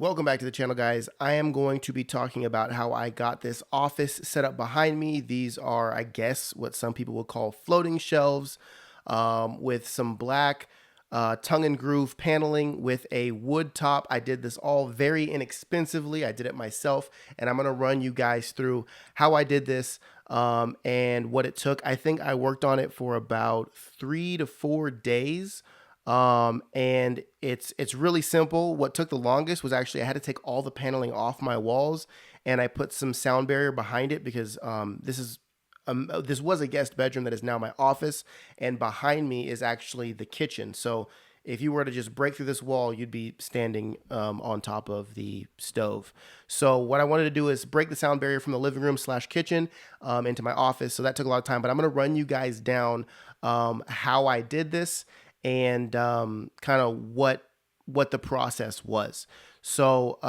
Welcome back to the channel, guys. I am going to be talking about how I got this office set up behind me. These are, I guess, what some people would call floating shelves with some black tongue and groove paneling with a wood top. I did this all very inexpensively. I did it myself, and I'm going to run you guys through how I did this and what it took. I think I worked on it for about 3 to 4 days. And it's really simple. What took the longest was actually I had to take all the paneling off my walls, and I put some sound barrier behind it because this was a guest bedroom that is now my office, and behind me is actually the kitchen. So if you were to just break through this wall, you'd be standing on top of the stove. So what I wanted to do is break the sound barrier from the living room / kitchen into my office. So that took a lot of time, but I'm going to run you guys down how I did this and kind of what the process was. So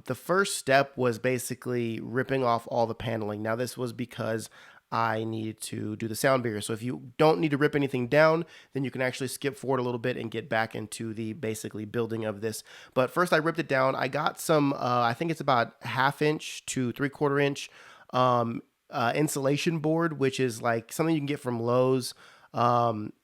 the first step was basically ripping off all the paneling. Now this was because I needed to do the sound barrier. So if you don't need to rip anything down, then you can actually skip forward a little bit and get back into the basically building of this. But first I ripped it down. I got some, I think it's about 1/2 inch to 3/4 inch insulation board, which is like something you can get from Lowe's.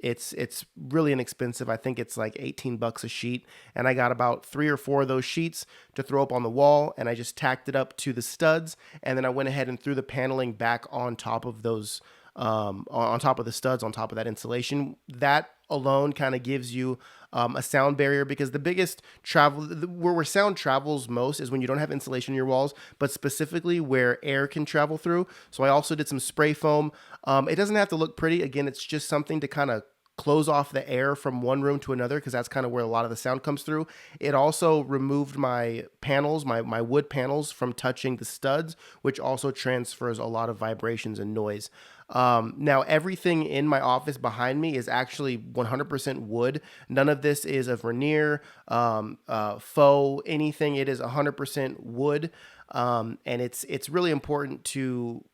It's really inexpensive. I think it's like 18 bucks a sheet, and I got about 3 or 4 of those sheets to throw up on the wall, and I just tacked it up to the studs, and then I went ahead and threw the paneling back on top of those on top of the studs, on top of that insulation. That alone kind of gives you a sound barrier, because the biggest where sound travels most is when you don't have insulation in your walls, but specifically where air can travel through. So I also did some spray foam. It doesn't have to look pretty. Again, it's just something to kind of close off the air from one room to another, because that's kind of where a lot of the sound comes through. It also removed my panels, my wood panels, from touching the studs, which also transfers a lot of vibrations and noise. Now everything in my office behind me is actually 100% wood. None of this is a veneer, faux, anything. It is 100% wood. And it's really important to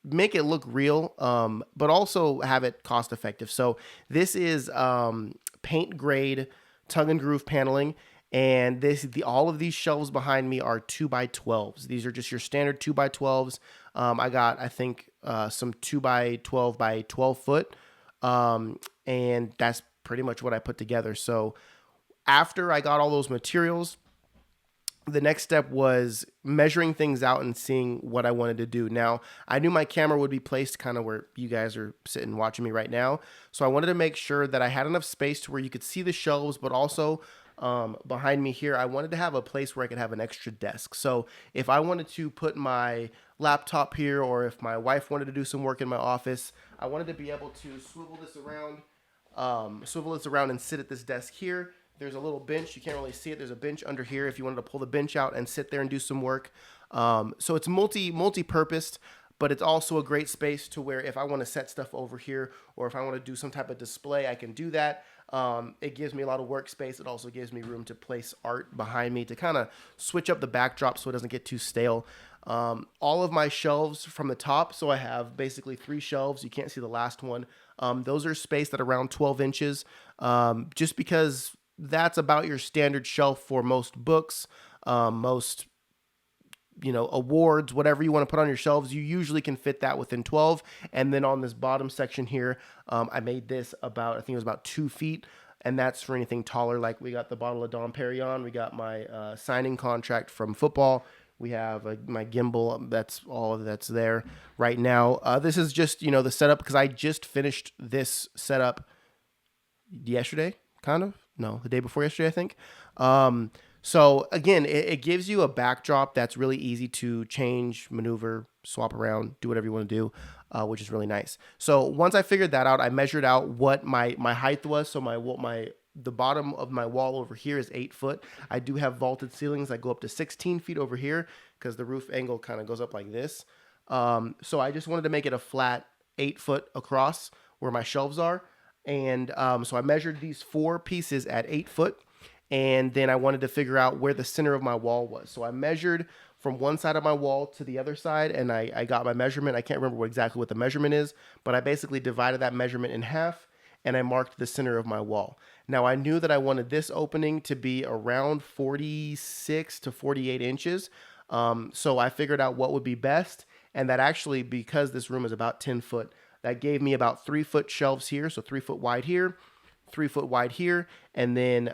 make it look real, but also have it cost effective. So this is paint grade tongue and groove paneling. And all of these shelves behind me are 2x12s. These are just your standard 2x12s. I got, I think, some 2x12 by 12 foot. And that's pretty much what I put together. So after I got all those materials, the next step was measuring things out and seeing what I wanted to do. Now, I knew my camera would be placed kind of where you guys are sitting watching me right now. So I wanted to make sure that I had enough space to where you could see the shelves, but also behind me here, I wanted to have a place where I could have an extra desk. So if I wanted to put my laptop here, or if my wife wanted to do some work in my office, I wanted to be able to swivel this around and sit at this desk here. There's a little bench. You can't really see it. There's a bench under here if you wanted to pull the bench out and sit there and do some work. So it's multi-purposed, but it's also a great space to where if I want to set stuff over here, or if I want to do some type of display, I can do that. It gives me a lot of workspace. It also gives me room to place art behind me to kind of switch up the backdrop so it doesn't get too stale. All of my shelves from the top, so I have basically 3 shelves. You can't see the last one. Those are spaced at around 12 inches, just because that's about your standard shelf for most books, most awards, whatever you want to put on your shelves. You usually can fit that within 12. And then on this bottom section here, I made this about, I think it was about 2 feet. And that's for anything taller. Like we got the bottle of Dom Perignon. We got my signing contract from football. We have my gimbal. That's all that's there right now. This is just, the setup, because I just finished this setup yesterday, kind of. No, the day before yesterday, I think. So again, it gives you a backdrop that's really easy to change, maneuver, swap around, do whatever you want to do, which is really nice. So once I figured that out, I measured out what my height was. So the bottom of my wall over here is 8 foot. I do have vaulted ceilings that go up to 16 feet over here, because the roof angle kind of goes up like this. So I just wanted to make it a flat 8 foot across where my shelves are. And so I measured these 4 pieces at 8 foot, and then I wanted to figure out where the center of my wall was. So I measured from one side of my wall to the other side, and I got my measurement. I can't remember exactly what the measurement is, but I basically divided that measurement in half, and I marked the center of my wall. Now I knew that I wanted this opening to be around 46 to 48 inches. So I figured out what would be best, and that actually, because this room is about 10 foot, that gave me about 3 foot shelves here, so 3 foot wide here, 3 foot wide here, and then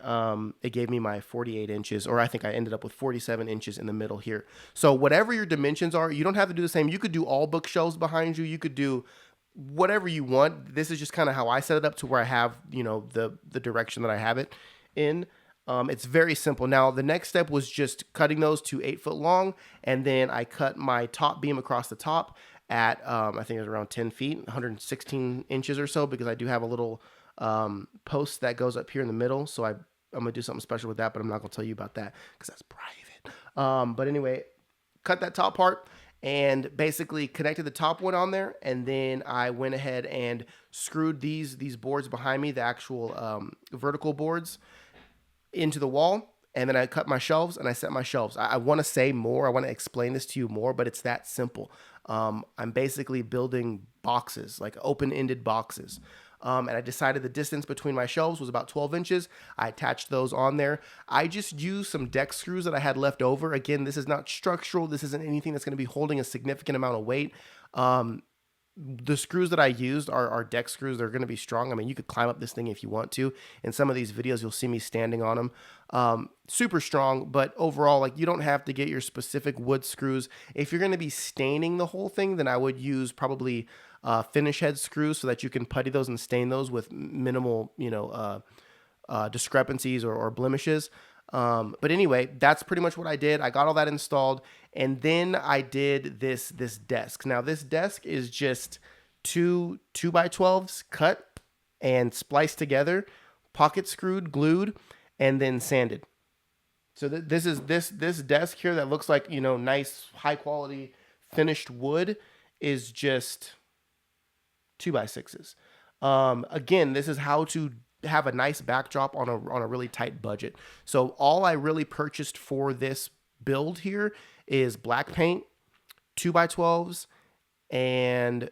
it gave me my 48 inches, or I think I ended up with 47 inches in the middle here. So whatever your dimensions are, you don't have to do the same. You could do all bookshelves behind you. You could do whatever you want. This is just kind of how I set it up to where I have, the direction that I have it in. It's very simple. Now, the next step was just cutting those to 8 foot long, and then I cut my top beam across the top at, I think it was around 10 feet, 116 inches or so, because I do have a little post that goes up here in the middle. So I'm going to do something special with that, but I'm not going to tell you about that because that's private. But anyway, cut that top part and basically connected the top one on there. And then I went ahead and screwed these boards behind me, the actual vertical boards, into the wall. And then I cut my shelves and I set my shelves. I want to say more. I want to explain this to you more, but it's that simple. I'm basically building boxes, like open-ended boxes. And I decided the distance between my shelves was about 12 inches. I attached those on there. I just used some deck screws that I had left over. Again, this is not structural. This isn't anything that's going to be holding a significant amount of weight. The screws that I used are deck screws. They're going to be strong. I mean, you could climb up this thing if you want to. In some of these videos, you'll see me standing on them. Super strong, but overall, like, you don't have to get your specific wood screws. If you're going to be staining the whole thing, then I would use probably finish head screws so that you can putty those and stain those with minimal, discrepancies or blemishes. But anyway, that's pretty much what I did. I got all that installed, and then I did this desk. Now, this desk is just two 2x12s cut and spliced together, pocket screwed, glued, and then sanded. So this is this desk here that looks like, nice, high quality finished wood is just 2x6s. Again, this is how to have a nice backdrop on a really tight budget. So all I really purchased for this build here is black paint, 2x12s, and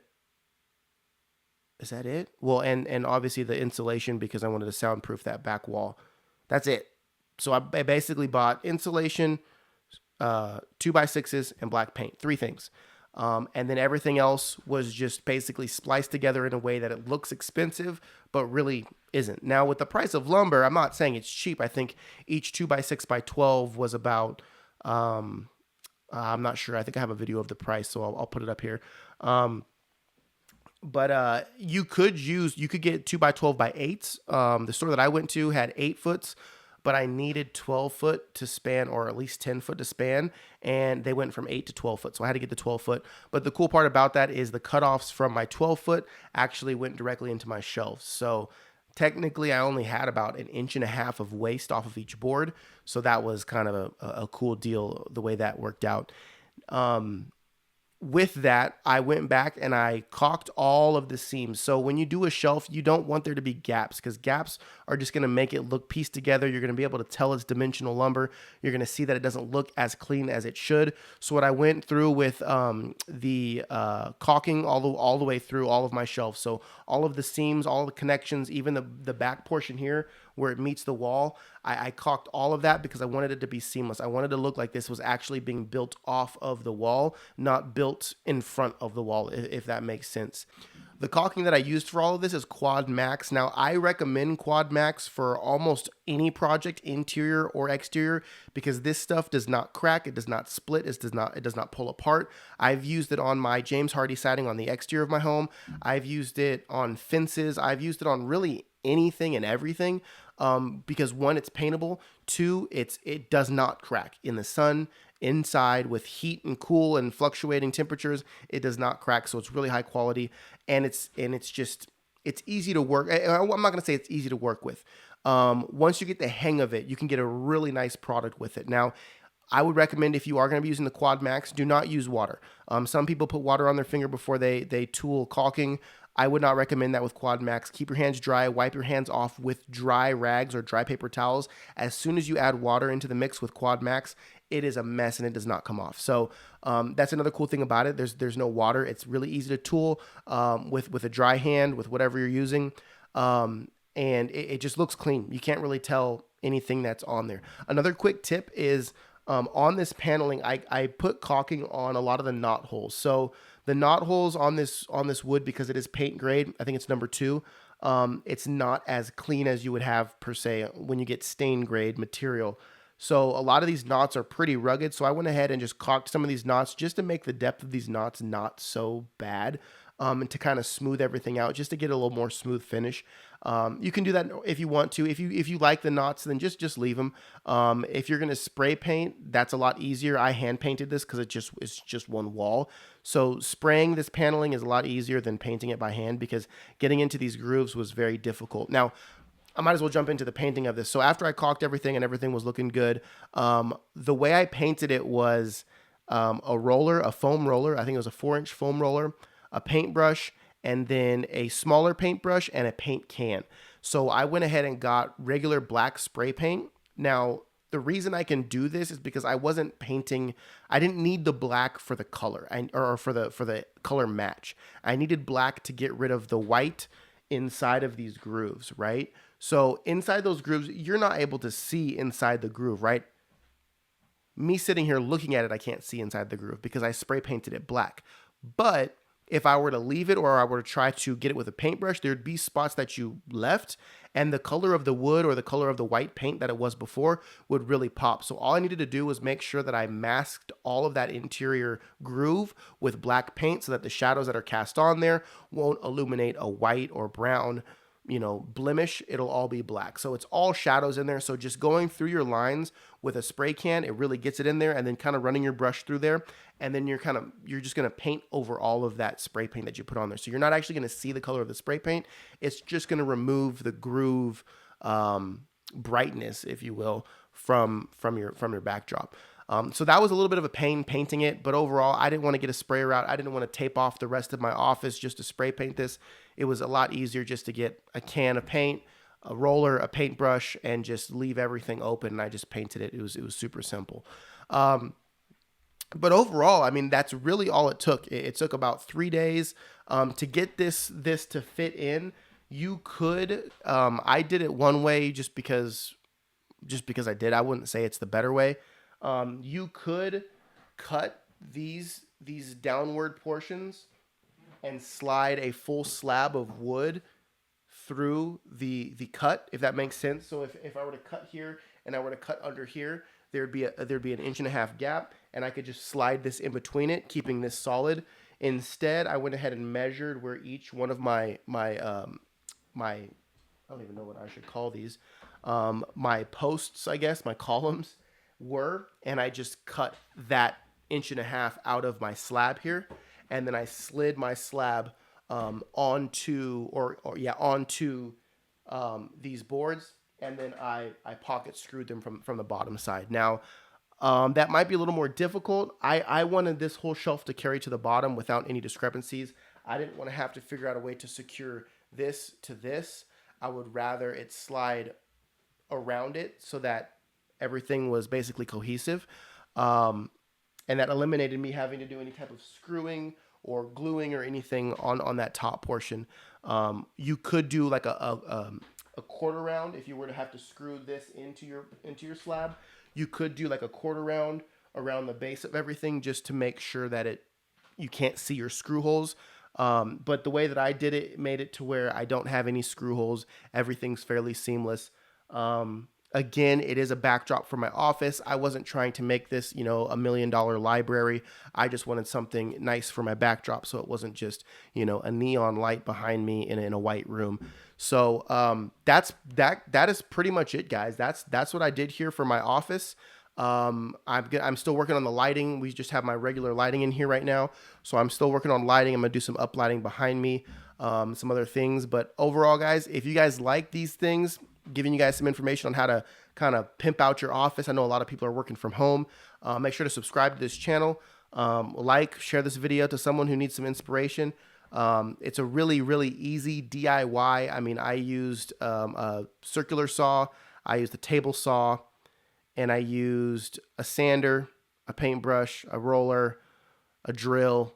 is that it? Well, and obviously the insulation, because I wanted to soundproof that back wall. That's it. So I basically bought insulation, 2x6s, and black paint. 3 things. And then everything else was just basically spliced together in a way that it looks expensive, but really isn't. Now, with the price of lumber, I'm not saying it's cheap. I think each 2x6x12 was about, I'm not sure. I think I have a video of the price, so I'll put it up here. But you could get 2x12x8s. The store that I went to had 8 foots, but I needed 12 foot to span, or at least 10 foot to span, and they went from 8 to 12 foot. So I had to get the 12 foot. But the cool part about that is the cutoffs from my 12 foot actually went directly into my shelves. So technically, I only had about 1.5 inches of waste off of each board. So that was kind of a cool deal, the way that worked out. With that, I went back and I caulked all of the seams. So when you do a shelf, you don't want there to be gaps, because gaps are just going to make it look pieced together. You're going to be able to tell it's dimensional lumber. You're going to see that it doesn't look as clean as it should. So what I went through with the caulking all the way through all of my shelves. So all of the seams, all the connections, even the back portion here where it meets the wall, I caulked all of that because I wanted it to be seamless. I wanted it to look like this was actually being built off of the wall, not built in front of the wall, if that makes sense. The caulking that I used for all of this is Quad Max. Now, I recommend Quad Max for almost any project, interior or exterior, because this stuff does not crack, it does not split, it does not pull apart. I've used it on my James Hardy siding on the exterior of my home. I've used it on fences. I've used it on really anything and everything, because 1, it's paintable. 2, it does not crack in the sun. Inside with heat and cool and fluctuating temperatures, it does not crack. So it's really high quality, and it's easy to work. I'm not going to say it's easy to work with. Once you get the hang of it, you can get a really nice product with it. Now, I would recommend, if you are going to be using the Quad Max, do not use water. Some people put water on their finger before they tool caulking. I would not recommend that with Quad Max. Keep your hands dry. Wipe your hands off with dry rags or dry paper towels. As soon as you add water into the mix with Quad Max, it is a mess and it does not come off. So that's another cool thing about it. There's no water. It's really easy to tool with a dry hand, with whatever you're using. and it just looks clean. You can't really tell anything that's on there. Another quick tip is on this paneling, I put caulking on a lot of the knot holes. So the knot holes on this wood, because it is paint grade, I think it's number 2. It's not as clean as you would have per se when you get stain grade material. So a lot of these knots are pretty rugged. So I went ahead and just caulked some of these knots just to make the depth of these knots not so bad. And to kind of smooth everything out, just to get a little more smooth finish. You can do that if you want to. If you like the knots, then just leave them. If you're gonna spray paint, that's a lot easier. I hand painted this because it's just one wall. So spraying this paneling is a lot easier than painting it by hand, because getting into these grooves was very difficult. Now, I might as well jump into the painting of this. So after I caulked everything and everything was looking good, the way I painted it was a foam roller. I think it was a 4-inch foam roller, a paintbrush, and then a smaller paintbrush and a paint can. So I went ahead and got regular black spray paint. Now, the reason I can do this is because I wasn't painting. I didn't need the black for the color, or for the color match. I needed black to get rid of the white inside of these grooves, right? So inside those grooves, you're not able to see inside the groove, right? Me sitting here looking at it, I can't see inside the groove because I spray painted it black. But if I were to leave it, or I were to try to get it with a paintbrush, there'd be spots that you left, and the color of the wood or the color of the white paint that it was before would really pop. So all I needed to do was make sure that I masked all of that interior groove with black paint so that the shadows that are cast on there won't illuminate a white or brown, blemish. It'll all be black. So it's all shadows in there. So just going through your lines with a spray can, it really gets it in there, and then kind of running your brush through there. And then you're just going to paint over all of that spray paint that you put on there. So you're not actually going to see the color of the spray paint. It's just going to remove the groove brightness, if you will, from your backdrop. So that was a little bit of a pain painting it, but overall, I didn't want to get a sprayer out. I didn't want to tape off the rest of my office just to spray paint this. It was a lot easier just to get a can of paint, a roller, a paintbrush, and just leave everything open. And I just painted it. It was super simple. But overall, I mean, that's really all it took. It took about 3 days to get this to fit in. You could, I did it one way just because I did. I wouldn't say it's the better way. You could cut these downward portions and slide a full slab of wood through the cut, if that makes sense. So if I were to cut here and I were to cut under here, there'd be an 1.5 inch gap, and I could just slide this in between it, keeping this solid. Instead, I went ahead and measured where each one of my I don't even know what I should call these, my posts, I guess, my columns were, and I just cut that 1.5 inch out of my slab here, and then I slid my slab onto these boards, and then I pocket screwed them from the bottom side. Now, that might be a little more difficult. I wanted this whole shelf to carry to the bottom without any discrepancies. I didn't want to have to figure out a way to secure this to this. I would rather it slide around it so that everything was basically cohesive. And that eliminated me having to do any type of screwing or gluing or anything on that top portion. You could do like a quarter round if you were to have to screw this into your slab. You could do like a quarter round around the base of everything just to make sure that you can't see your screw holes. But the way that I did it made it to where I don't have any screw holes. Everything's fairly seamless. Again, it is a backdrop for my office. I wasn't trying to make this, a $1 million library. I just wanted something nice for my backdrop, so it wasn't just, a neon light behind me in a white room. So that is pretty much it, guys. That's what I did here for my office. I'm still working on the lighting. We just have my regular lighting in here right now, so I'm still working on lighting. I'm gonna do some uplighting behind me, some other things. But overall, guys, if you guys like these things, giving you guys some information on how to kind of pimp out your office. I know a lot of people are working from home. Make sure to subscribe to this channel. Share this video to someone who needs some inspiration. It's a really, really easy DIY. I mean, I used a circular saw. I used a table saw. And I used a sander, a paintbrush, a roller, a drill.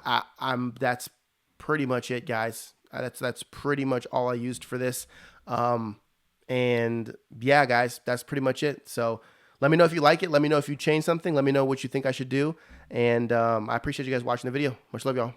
That's pretty much it, guys. That's pretty much all I used for this. And yeah, guys, that's pretty much it. So let me know if you like it. Let me know if you change something. Let me know what you think I should do. And I appreciate you guys watching the video. Much love, y'all.